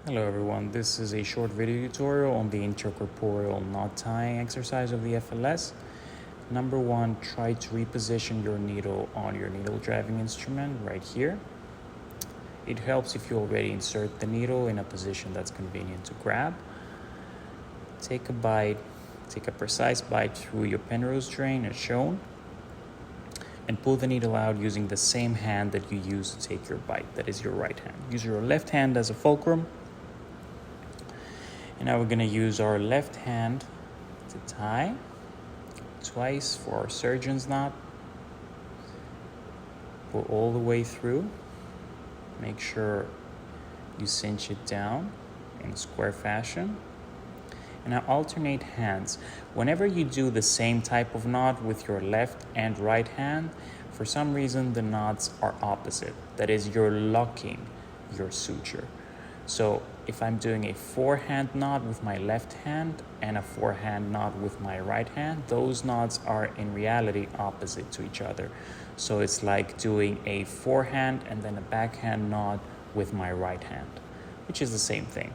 Hello everyone, this is a short video tutorial on the intracorporeal knot tying exercise of the FLS. Number one, try to reposition your needle on your needle driving instrument right here. It helps if you already insert the needle in a position that's convenient to grab. Take a precise bite through your penrose drain as shown, and pull the needle out using the same hand that you use to take your bite, that is your right hand. Use your left hand as a fulcrum. And now we're going to use our left hand to tie twice for our surgeon's knot. Pull all the way through. Make sure you cinch it down in a square fashion. And now alternate hands. Whenever you do the same type of knot with your left and right hand, for some reason the knots are opposite. That is, you're locking your suture. So if I'm doing a forehand knot with my left hand and a forehand knot with my right hand, those knots are in reality opposite to each other. So it's like doing a forehand and then a backhand knot with my right hand, which is the same thing.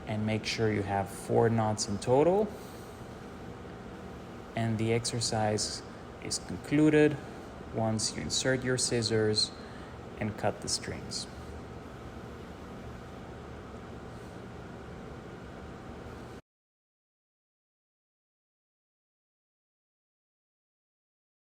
And make sure you have 4 knots in total. And the exercise is concluded once you insert your scissors and cut the strings.